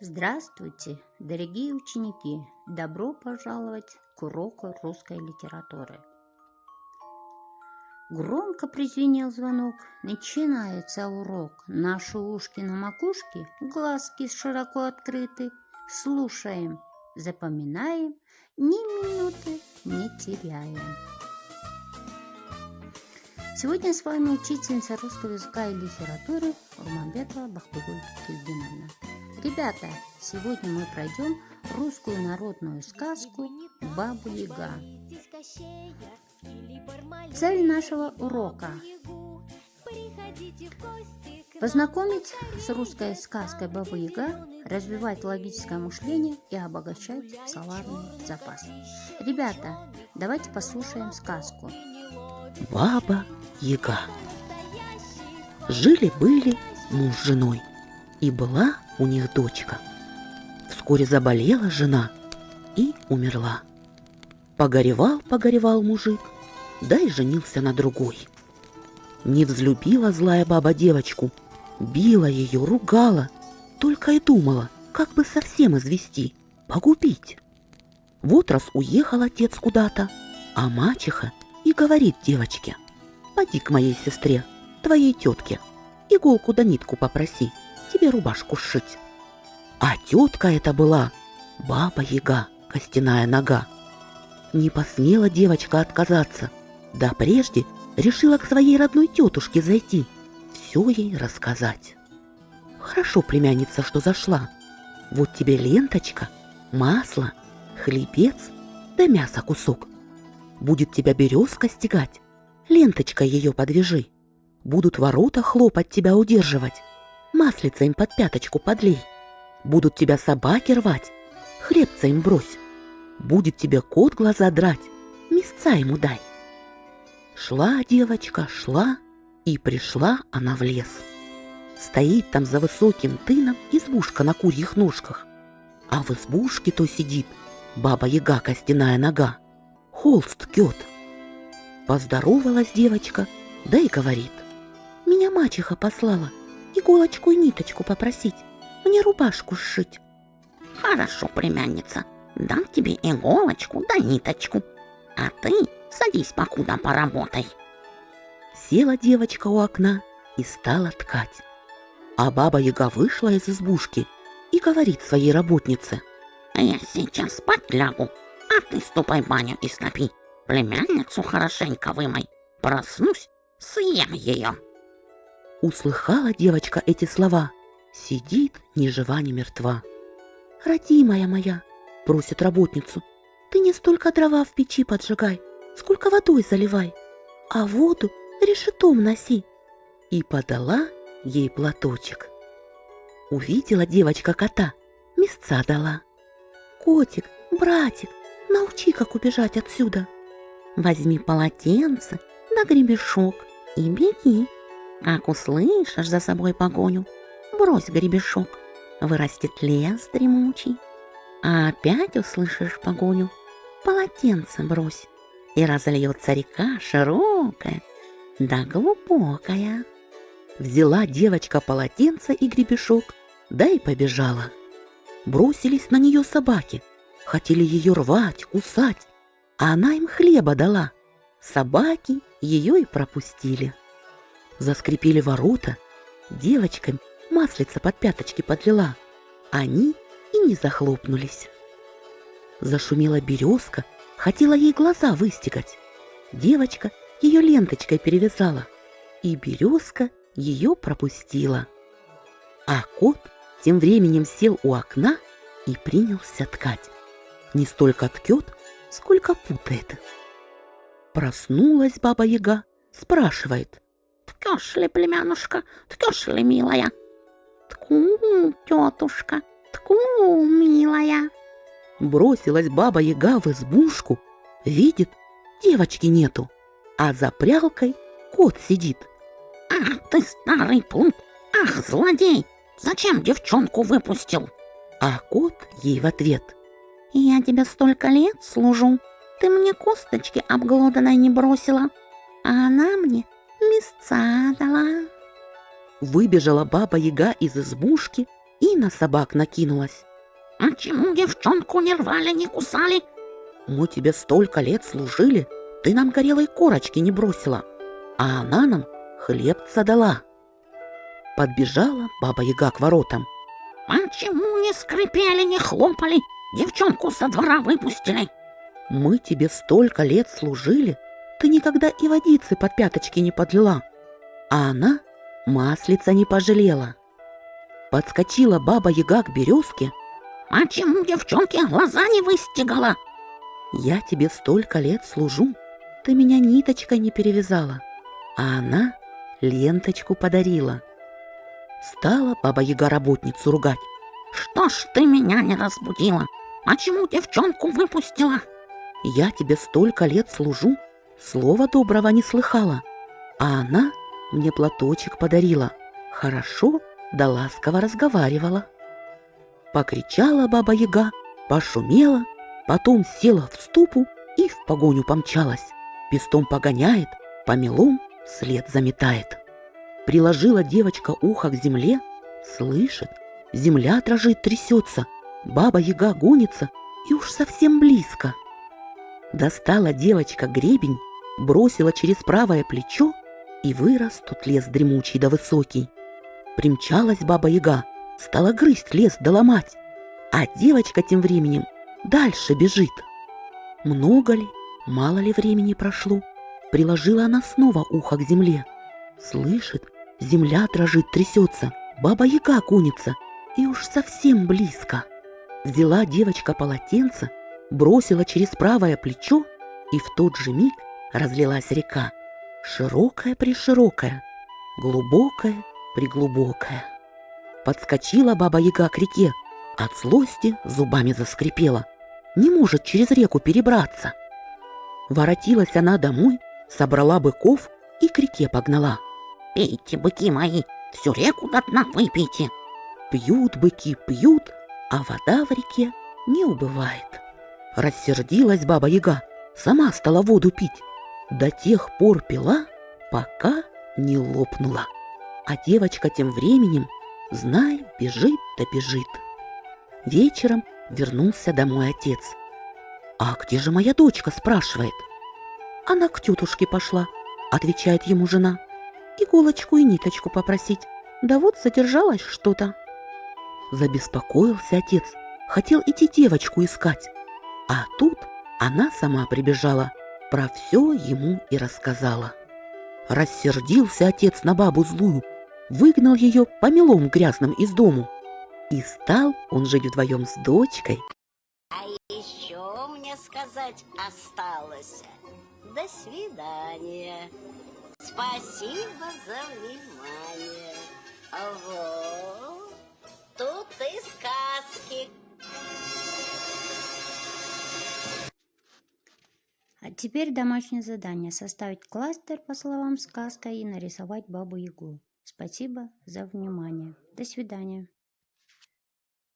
Здравствуйте, дорогие ученики! Добро пожаловать к уроку русской литературы. Громко прозвенел звонок. Начинается урок. Наши ушки на макушке, глазки широко открыты. Слушаем, запоминаем, ни минуты не теряем. Сегодня с вами учительница русского языка и литературы Урманбетова Бахтыгуль Кильгиновна. Ребята, сегодня мы пройдем русскую народную сказку «Баба-Яга». Цель нашего урока – познакомить с русской сказкой «Баба-Яга», развивать логическое мышление и обогащать словарный запас. Ребята, давайте послушаем сказку. Баба-Яга. Жили-были муж с женой, и была у них дочка. Вскоре заболела жена и умерла. Погоревал мужик, да и женился на другой. Не взлюбила злая баба девочку, била ее, ругала, только и думала, как бы совсем извести, погубить. Вот раз уехал отец куда-то, а мачеха и говорит девочке: «Поди к моей сестре, твоей тетке, иголку да нитку попроси, тебе рубашку сшить». А тетка это была Баба-Яга, костяная нога. Не посмела девочка отказаться, да прежде решила к своей родной тетушке зайти, все ей рассказать. «Хорошо, племянница, что зашла. Вот тебе ленточка, масло, хлебец да мясо кусок. Будет тебя березка стегать, ленточкой ее подвяжи. Будут ворота хлопать тебя удерживать, маслица им под пяточку подлей. Будут тебя собаки рвать, хлебца им брось. Будет тебе кот глаза драть, мясца ему дай». Шла девочка, шла, и пришла она в лес. Стоит там за высоким тыном избушка на курьих ножках, а в избушке то сидит Баба-Яга, костяная нога, холст ткет. Поздоровалась девочка, да и говорит: «Меня мачеха послала иголочку и ниточку попросить, мне рубашку сшить». «Хорошо, племянница, дам тебе иголочку да ниточку, а ты садись покуда поработай». Села девочка у окна и стала ткать. А Баба-Яга вышла из избушки и говорит своей работнице: «Я сейчас спать лягу, а ты ступай в баню и стопи, племянницу хорошенько вымой, проснусь, съем ее». Услыхала девочка эти слова, сидит ни жива, ни мертва. «Родимая моя, — просит работницу, — ты не столько дрова в печи поджигай, сколько водой заливай, а воду решетом носи». И подала ей платочек. Увидела девочка кота, мясца дала. «Котик, братик, научи, как убежать отсюда. Возьми полотенце да гребешок и беги. Как услышишь за собой погоню, брось гребешок, вырастет лес дремучий. А опять услышишь погоню, полотенце брось, и разольется река широкая да глубокая». Взяла девочка полотенце и гребешок, да и побежала. Бросились на нее собаки, хотели ее рвать, кусать, а она им хлеба дала. Собаки ее и пропустили. Заскрипели ворота, девочкам маслица под пяточки подлила, они и не захлопнулись. Зашумела березка, хотела ей глаза выстегать. Девочка ее ленточкой перевязала, и березка ее пропустила. А кот тем временем сел у окна и принялся ткать. Не столько ткет, сколько путает. Проснулась Баба-Яга, спрашивает: «Ткешь ли, племянушка, ткешь ли, милая?» «Тку, тетушка, тку, милая». Бросилась Баба-Яга в избушку, видит, девочки нету, а за прялкой кот сидит. «Ах ты, старый плут! Ах, злодей! Зачем девчонку выпустил?» А кот ей в ответ: «Я тебе столько лет служу, ты мне косточки обглоданной не бросила, а она мне мясца дала». Выбежала Баба-Яга из избушки и и на собак накинулась. А чему девчонку не рвали, не кусали? Мы тебе столько лет служили, ты нам горелой корочки не бросила, а она нам хлебца дала. Подбежала Баба-Яга к воротам. А чему не скрипели, не хлопали? Девчонку со двора выпустили. Мы тебе столько лет служили, ты никогда и водицы под пяточки не подлила, а она маслица не пожалела. Подскочила Баба-Яга к березке. А чему девчонке глаза не выстигала? Я тебе столько лет служу, ты меня ниточкой не перевязала, а она ленточку подарила. Стала Баба-Яга работницу ругать. Что ж ты меня не разбудила? А чему девчонку выпустила? Я тебе столько лет служу, слова доброго не слыхала, а она мне платочек подарила, хорошо да ласково разговаривала. Покричала Баба-Яга, пошумела, потом села в ступу и в погоню помчалась. Пестом погоняет, помелом след заметает. Приложила девочка ухо к земле, слышит, земля дрожит, трясется, Баба-Яга гонится и уж совсем близко. Достала девочка гребень, бросила через правое плечо, и вырос тут лес дремучий да высокий. Примчалась Баба-Яга, стала грызть лес да ломать, а девочка тем временем дальше бежит. Много ли, мало ли времени прошло, приложила она снова ухо к земле. Слышит, земля дрожит, трясется, Баба-Яга гонится, и уж совсем близко. Взяла девочка полотенце, бросила через правое плечо, и в тот же миг разлилась река, широкая-приширокая, глубокая-приглубокая. Подскочила Баба-Яга к реке, от злости зубами заскрипела, не может через реку перебраться. Воротилась она домой, собрала быков и к реке погнала. Пейте, быки мои, всю реку до дна выпейте. Пьют быки, пьют, а вода в реке не убывает. Рассердилась Баба-Яга, сама стала воду пить. До тех пор пила, пока не лопнула. А девочка тем временем, знай, бежит да бежит. Вечером вернулся домой отец. «А где же моя дочка?» – спрашивает. «Она к тетушке пошла», – отвечает ему жена. «Иголочку и ниточку попросить. Да вот задержалась что-то». Забеспокоился отец, хотел идти девочку искать. А тут она сама прибежала, про все ему и рассказала. Рассердился отец на бабу злую, выгнал ее помелом грязным из дому. И стал он жить вдвоем с дочкой. А еще мне сказать осталось. До свидания. Спасибо за внимание. Вот, тут и сказки. А теперь домашнее задание. Составить кластер по словам сказка и нарисовать Бабу-Ягу. Спасибо за внимание. До свидания.